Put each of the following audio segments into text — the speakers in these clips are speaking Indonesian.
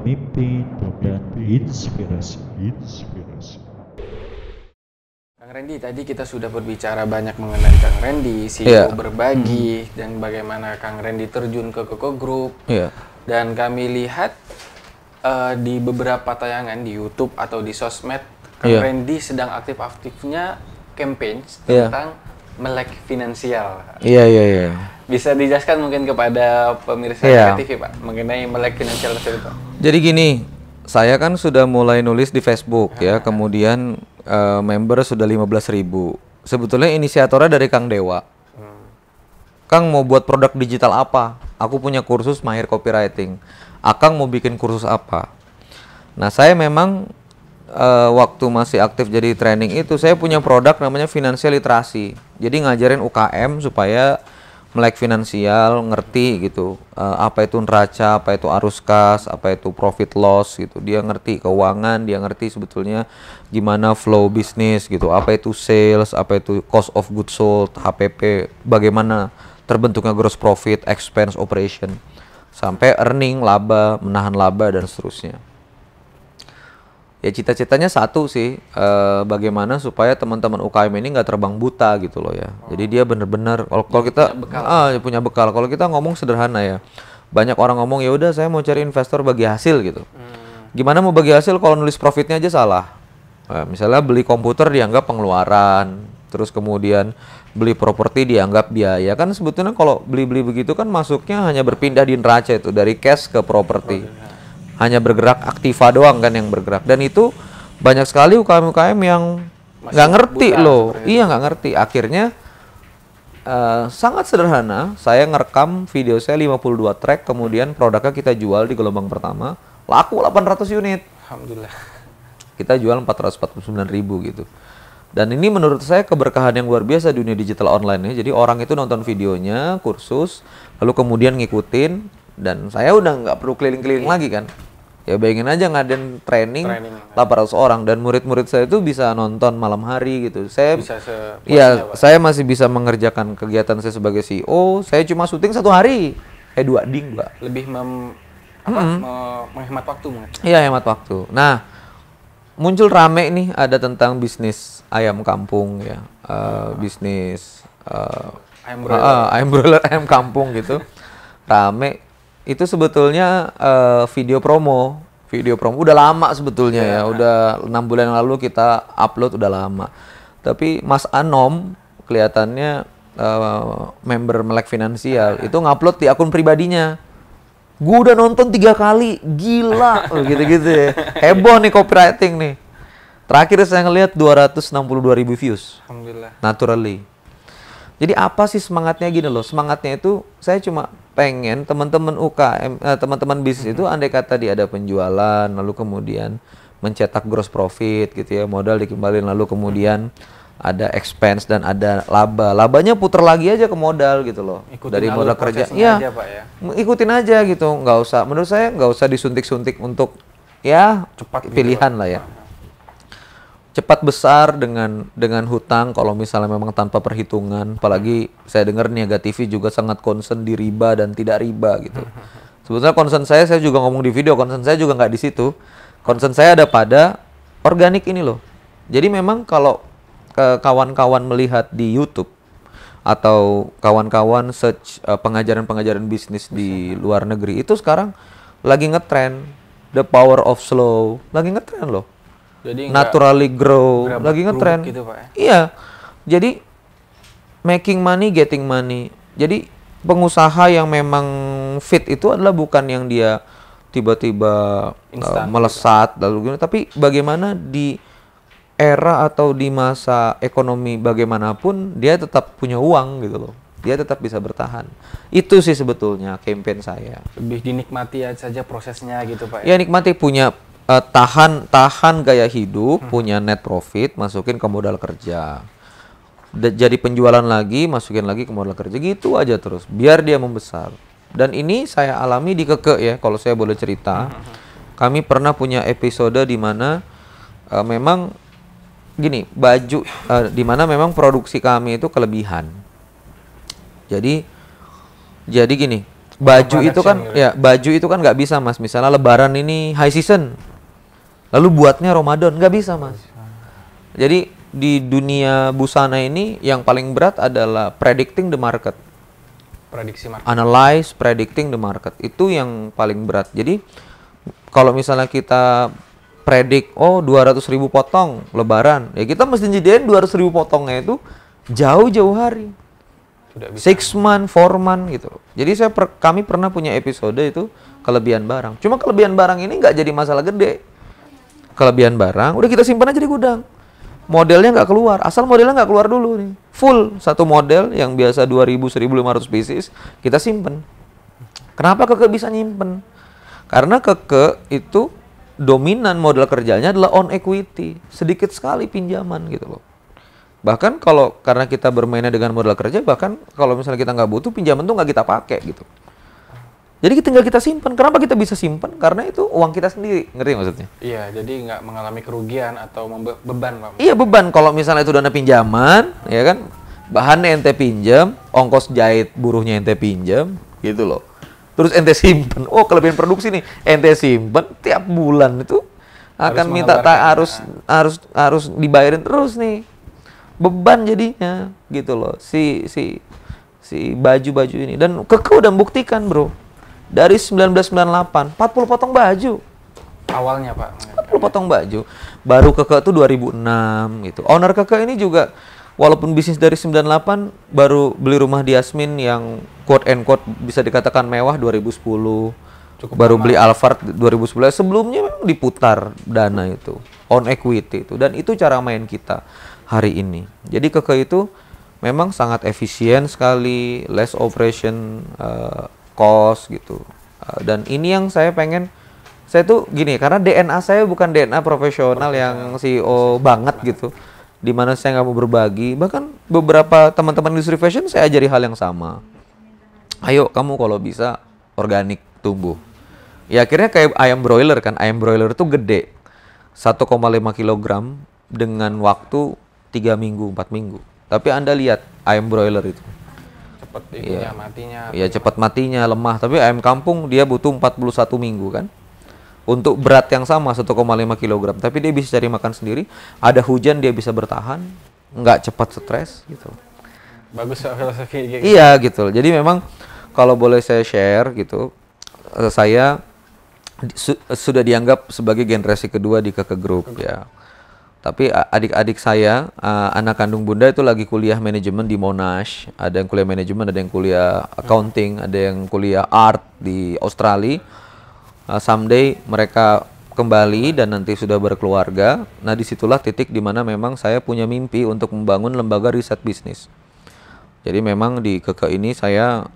pemimpin dan inspirasi. Kang Randy, tadi kita sudah berbicara banyak mengenai Kang Randy, CEO berbagi, dan bagaimana Kang Randy terjun ke Koko Group. Dan kami lihat di beberapa tayangan di YouTube atau di sosmed, Kang Randy sedang aktif-aktifnya campaign tentang melek finansial. Bisa dijelaskan mungkin kepada pemirsa TV, Pak, mengenai melek finansial tersebut, Pak? Jadi gini, saya kan sudah mulai nulis di Facebook ya, kemudian member sudah 15.000. Sebetulnya inisiatornya dari Kang Dewa. Kang mau buat produk digital apa? Aku punya kursus mahir copywriting. Akang mau bikin kursus apa? Nah, saya memang waktu masih aktif jadi training itu, saya punya produk namanya finansial literasi. Jadi ngajarin UKM supaya melek finansial, ngerti gitu, apa itu neraca, apa itu arus kas, apa itu profit loss gitu. Dia ngerti keuangan, dia ngerti sebetulnya gimana flow bisnis gitu, apa itu sales, apa itu cost of goods sold, HPP, bagaimana terbentuknya gross profit, expense, operation, sampai earning, laba, menahan laba, dan seterusnya. Ya cita-citanya satu sih, bagaimana supaya teman-teman UKM ini nggak terbang buta gitu loh ya. Jadi dia bener-bener kalau kita punya bekal. Kalau kita ngomong sederhana ya, banyak orang ngomong ya udah saya mau cari investor bagi hasil gitu. Gimana mau bagi hasil kalau nulis profitnya aja salah? Misalnya beli komputer dianggap pengeluaran, terus kemudian beli properti dianggap biaya. Kan sebetulnya kalau beli-beli begitu kan masuknya hanya berpindah di neraca itu dari cash ke properti. Hanya bergerak aktiva doang kan yang bergerak, dan itu banyak sekali UKM-UKM yang nggak ngerti loh. Iya, nggak ngerti. Akhirnya sangat sederhana, saya ngerekam video saya 52 track, kemudian produknya kita jual di gelombang pertama, laku 800 unit. Alhamdulillah. Kita jual 449.000 gitu. Dan ini menurut saya keberkahan yang luar biasa di dunia digital online ya. Jadi orang itu nonton videonya, kursus, lalu kemudian ngikutin, dan saya udah nggak perlu keliling-keliling lagi kan. Ya bayangin aja ngadain training 800 orang, dan murid-murid saya itu bisa nonton malam hari gitu. Saya saya masih bisa mengerjakan kegiatan saya sebagai CEO. Saya cuma syuting 1 hari, 2 ding, Mbak. Lebih menghemat waktu mungkin. Iya, hemat waktu. Nah, muncul rame nih ada tentang bisnis ayam kampung ya, bisnis ayam broiler ayam kampung gitu. Rame. Itu sebetulnya video promo udah lama sebetulnya ya, udah 6 bulan yang lalu kita upload, udah lama. Tapi Mas Anom kelihatannya member melek finansial itu ngupload di akun pribadinya. Gue udah nonton 3 kali, gila gitu-gitu ya. Heboh nih copywriting nih. Terakhir saya ngelihat 262.000 views. Alhamdulillah. Naturally. Jadi apa sih semangatnya gini loh? Semangatnya itu saya cuma pengen teman-teman UKM, teman-teman bisnis itu andai kata dia ada penjualan, lalu kemudian mencetak gross profit gitu ya, modal dikembaliin, lalu kemudian ada expense dan ada laba. Labanya puter lagi aja ke modal gitu loh. Dari modal kerja. Ya, ikutin aja gitu. Nggak usah, menurut saya nggak usah disuntik-suntik untuk ya cepat pilihan gitu lah ya. Cepat besar dengan hutang kalau misalnya memang tanpa perhitungan. Apalagi saya dengar Niaga TV juga sangat concern di riba dan tidak riba gitu. Sebetulnya concern saya juga ngomong di video, concern saya juga nggak di situ. Concern saya ada pada organik ini loh. Jadi memang kalau kawan-kawan melihat di YouTube atau kawan-kawan search pengajaran-pengajaran bisnis di luar negeri, itu sekarang lagi ngetrend the power of slow, lagi ngetrend loh. Jadi naturally grow, lagi ngetrend gitu, Pak, ya? Iya, jadi making money, getting money. Jadi pengusaha yang memang fit itu adalah bukan yang dia tiba-tiba melesat lalu gini, tapi bagaimana di era atau di masa ekonomi bagaimanapun dia tetap punya uang gitu loh. Dia tetap bisa bertahan. Itu sih sebetulnya campaign saya. Lebih dinikmati saja prosesnya gitu, Pak, Ya ya? nikmati, punya tahan gaya hidup, punya net profit, masukin ke modal kerja. Jadi penjualan lagi, masukin lagi ke modal kerja, gitu aja terus, biar dia membesar. Dan ini saya alami di Keke ya, kalau saya boleh cerita. Kami pernah punya episode di mana memang gini, baju di mana memang produksi kami itu kelebihan. Jadi gini, Baju itu kan gitu. Ya, baju itu kan nggak bisa Mas. Misalnya Lebaran ini high season, lalu buatnya Ramadan, nggak bisa Mas. Jadi di dunia busana ini yang paling berat adalah predicting the market. Prediksi market. Analyze, predicting the market. Itu yang paling berat. Jadi kalau misalnya kita predik, 200.000 potong Lebaran, ya kita mesti nyediain 200.000 potongnya itu jauh-jauh hari. 6 month, 4 month gitu. Jadi kami pernah punya episode itu kelebihan barang. Cuma kelebihan barang ini nggak jadi masalah gede. Kelebihan barang udah kita simpan aja di gudang. Modelnya nggak keluar, asal modelnya nggak keluar dulu nih. Full satu model yang biasa 2.000-1.500 pieces kita simpen. Kenapa Keke bisa nyimpen? Karena Keke itu dominan model kerjanya adalah on equity, sedikit sekali pinjaman gitu loh. Bahkan karena kita bermainnya dengan modal kerja, bahkan kalau misalnya kita nggak butuh pinjaman tuh nggak kita pakai gitu. Jadi tinggal kita simpan. Kenapa kita bisa simpan? Karena itu uang kita sendiri, ngerti maksudnya? Iya, jadi nggak mengalami kerugian atau beban, Pak. Iya beban. Kalau misalnya itu dana pinjaman, ya kan, bahannya ente pinjam, ongkos jahit buruhnya ente pinjam, gitu loh. Terus ente simpan. Kelebihan produksi nih, ente simpan tiap bulan itu akan minta harus dibayarin terus nih. Beban jadinya gitu loh si baju-baju ini. Dan Keke udah buktikan bro, dari 1998 40 potong baju awalnya Pak. 40 potong baju baru Keke tuh 2006 gitu. Owner Keke ini juga walaupun bisnis dari 98 baru beli rumah di Yasmin yang quote and quote bisa dikatakan mewah 2010. Cukup baru beli Alphard 2011. Sebelumnya memang diputar dana itu on equity itu, dan itu cara main kita hari ini. Jadi Keke itu memang sangat efisien sekali, less operation cost gitu. Dan ini yang saya pengen, saya tuh gini, karena DNA saya bukan DNA profesional yang CEO banget gitu, dimana saya nggak mau berbagi. Bahkan beberapa teman-teman industri fashion saya ajari hal yang sama. Ayo kamu kalau bisa organik tumbuh. Ya akhirnya kayak ayam broiler kan, ayam broiler tuh gede 1,5 kilogram dengan waktu 3 minggu, 4 minggu. Tapi Anda lihat ayam broiler itu. Cepat matinya. Iya, cepat matinya, lemah. Tapi ayam kampung dia butuh 41 minggu kan. Untuk berat yang sama 1,5 kilogram. Tapi dia bisa cari makan sendiri. Ada hujan dia bisa bertahan. Nggak cepat stres gitu. Bagus filosofi gitu. Iya gitu. Jadi memang kalau boleh saya share gitu, saya sudah dianggap sebagai generasi kedua di Keke Group ya. Tapi adik-adik saya, anak kandung bunda itu lagi kuliah manajemen di Monash. Ada yang kuliah manajemen, ada yang kuliah accounting, ada yang kuliah art di Australia. Someday mereka kembali dan nanti sudah berkeluarga. Nah disitulah titik dimana memang saya punya mimpi untuk membangun lembaga riset bisnis. Jadi memang di Keke ini saya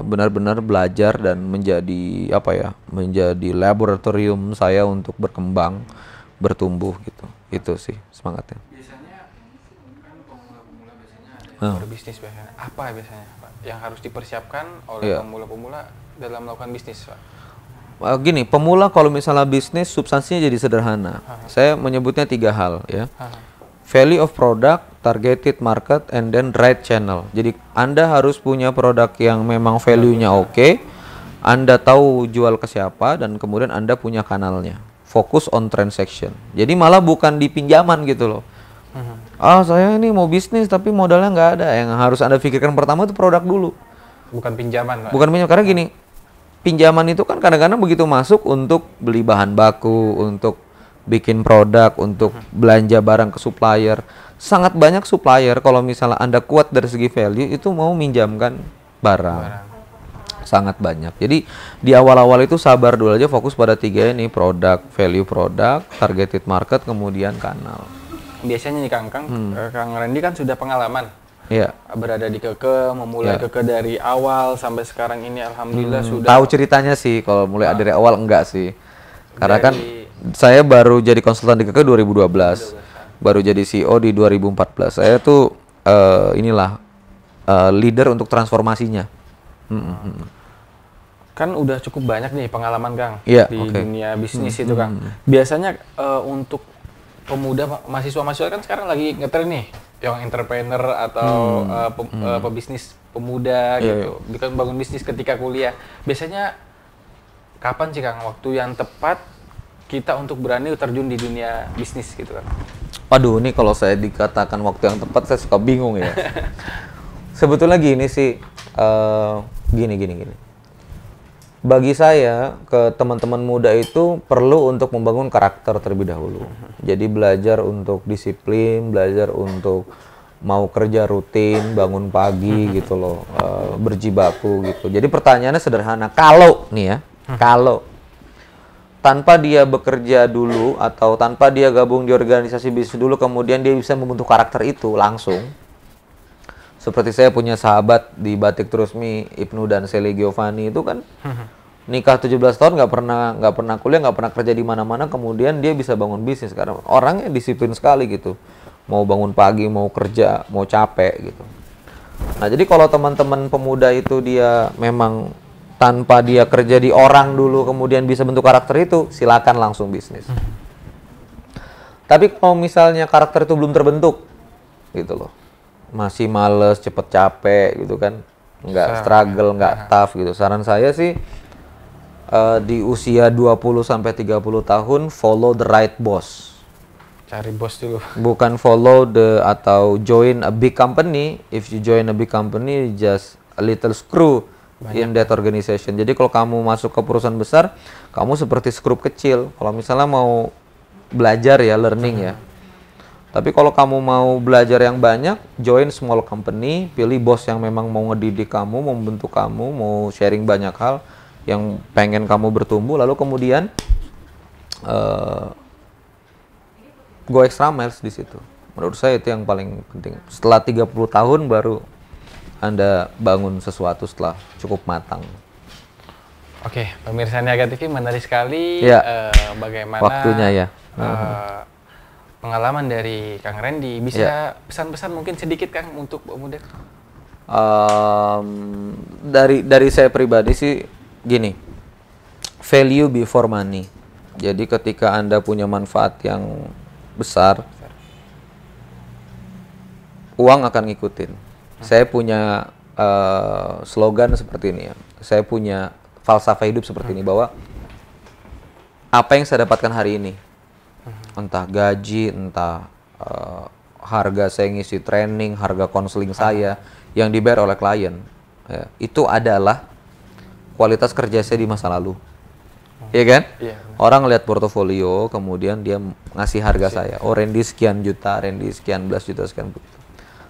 benar-benar belajar dan menjadi menjadi laboratorium saya untuk berkembang, bertumbuh gitu. Itu sih semangatnya. Biasanya kan pemula-pemula biasanya berbisnis biasanya. Apa biasanya Pak yang harus dipersiapkan oleh pemula-pemula dalam melakukan bisnis Pak? Gini, pemula kalau misalnya bisnis substansinya jadi sederhana. Saya menyebutnya 3 hal ya. Value of product, targeted market, and then right channel. Jadi Anda harus punya produk yang memang value-nya oke. Anda tahu jual ke siapa dan kemudian Anda punya kanalnya. Fokus on transaction. Jadi malah bukan di pinjaman gitu loh. Saya ini mau bisnis tapi modalnya nggak ada. Yang harus Anda pikirkan pertama itu produk dulu. Bukan pinjaman Pak. Bukan pinjaman, karena gini, pinjaman itu kan kadang-kadang begitu masuk untuk beli bahan baku, untuk bikin produk, untuk belanja barang ke supplier. Sangat banyak supplier kalau misalnya Anda kuat dari segi value itu mau minjamkan barang. Sangat banyak. Jadi di awal-awal itu sabar dulu aja, fokus pada 3 ini, produk, value produk, targeted market, kemudian kanal. Biasanya nih Kang Randy kan sudah pengalaman. Iya. Berada di Keke, memulai Keke dari awal sampai sekarang ini alhamdulillah sudah. Tahu ceritanya sih kalau mulai dari awal enggak sih. Karena kan saya baru jadi konsultan di Keke 2012. Baru jadi CEO di 2014. Saya tuh leader untuk transformasinya. Kan udah cukup banyak nih pengalaman Kang di dunia bisnis itu Kang. Biasanya untuk pemuda mahasiswa-mahasiswa kan sekarang lagi ngetren nih young entrepreneur atau pebisnis pemuda gitu, bukan bangun bisnis ketika kuliah. Biasanya kapan sih Kang waktu yang tepat kita untuk berani terjun di dunia bisnis gitu kan? Aduh, ini kalau saya dikatakan waktu yang tepat saya suka bingung ya. Sebetulnya gini sih, gini. Bagi saya, ke teman-teman muda itu perlu untuk membangun karakter terlebih dahulu. Jadi belajar untuk disiplin, belajar untuk mau kerja rutin, bangun pagi gitu loh, berjibaku gitu. Jadi pertanyaannya sederhana, kalau nih ya, kalau tanpa dia bekerja dulu atau tanpa dia gabung di organisasi bisnis dulu, kemudian dia bisa membentuk karakter itu langsung. Seperti saya punya sahabat di Batik Trusmi, Ibnu dan Sally Giovanni itu kan nikah 17 tahun nggak pernah kuliah, nggak pernah kerja di mana-mana, kemudian dia bisa bangun bisnis karena orangnya disiplin sekali gitu. Mau bangun pagi, mau kerja, mau capek gitu. Nah, jadi kalau teman-teman pemuda itu dia memang tanpa dia kerja di orang dulu kemudian bisa bentuk karakter itu, silakan langsung bisnis. Tapi kalau misalnya karakter itu belum terbentuk gitu loh, masih males, cepet capek gitu kan, nggak struggle, nggak tough gitu. Saran saya sih di usia 20-30 tahun follow the right boss. Cari bos dulu. Bukan follow atau join a big company. If you join a big company, just a little screw in that organization. Jadi kalau kamu masuk ke perusahaan besar, kamu seperti skrup kecil. Kalau misalnya mau belajar ya, learning ya. Tapi kalau kamu mau belajar yang banyak, join small company, pilih bos yang memang mau ngedidik kamu, mau membentuk kamu, mau sharing banyak hal yang pengen kamu bertumbuh, lalu kemudian go extra miles di situ. Menurut saya itu yang paling penting. Setelah 30 tahun baru Anda bangun sesuatu setelah cukup matang. Oke, pemirsa Niaga TV, menarik sekali bagaimana waktunya ya. Pengalaman dari Kang Randy. Bisa pesan-pesan mungkin sedikit Kang untuk pemuda? Dari saya pribadi sih gini, value before money. Jadi ketika Anda punya manfaat yang besar, uang akan ngikutin. Saya punya slogan seperti ini ya. Saya punya falsafah hidup seperti ini, bahwa apa yang saya dapatkan hari ini, entah gaji, entah harga saya ngisi training, harga konseling saya yang dibayar oleh klien, ya, itu adalah kualitas kerja saya di masa lalu. Iya kan? Orang lihat portofolio, kemudian dia ngasih harga saya. Oh, Randy sekian juta, Randy sekian belas juta, sekian begitu.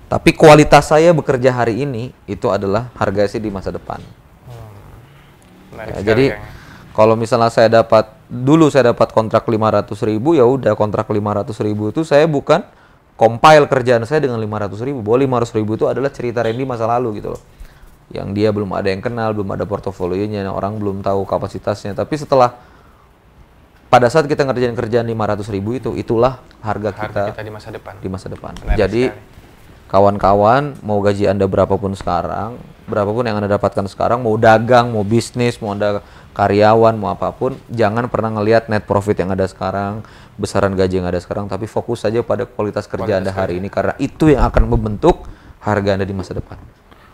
Tapi kualitas saya bekerja hari ini, itu adalah harga saya di masa depan. Jadi, kalau misalnya saya dapat kontrak 500.000, ya udah kontrak 500.000 itu saya bukan compile kerjaan saya dengan 500.000. Bahwa 500.000 itu adalah cerita Randy masa lalu gitu loh. Yang dia belum ada yang kenal, belum ada portofolionya, orang belum tahu kapasitasnya. Tapi pada saat kita ngerjain kerjaan 500.000 itulah harga kita di masa depan. Jadi kawan-kawan, mau gaji Anda berapapun sekarang, berapapun yang Anda dapatkan sekarang, mau dagang, mau bisnis, mau Anda karyawan, mau apapun, jangan pernah ngelihat net profit yang ada sekarang, besaran gaji yang ada sekarang, tapi fokus saja pada kualitas kerja Anda hari ini, karena itu yang akan membentuk harga Anda di masa depan.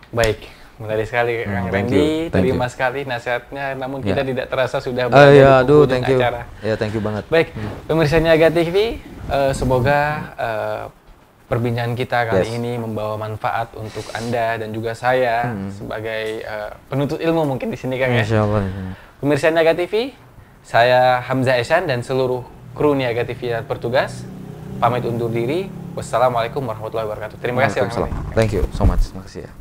Baik, menarik sekali Kang Randy, terima sekali nasihatnya, namun kita tidak terasa sudah berada di penghujung acara. Thank you banget. Baik, pemirsa Niaga TV, semoga perbincangan kita kali ini membawa manfaat untuk Anda dan juga saya sebagai penuntut ilmu mungkin di sini Kang ya. Insyaallah. Pemirsa Niaga TV, saya Hamzah Ehsan dan seluruh kru Niaga TV yang bertugas pamit undur diri. Wassalamualaikum warahmatullahi wabarakatuh. Terima kasih. Thank you so much. Terima kasih ya.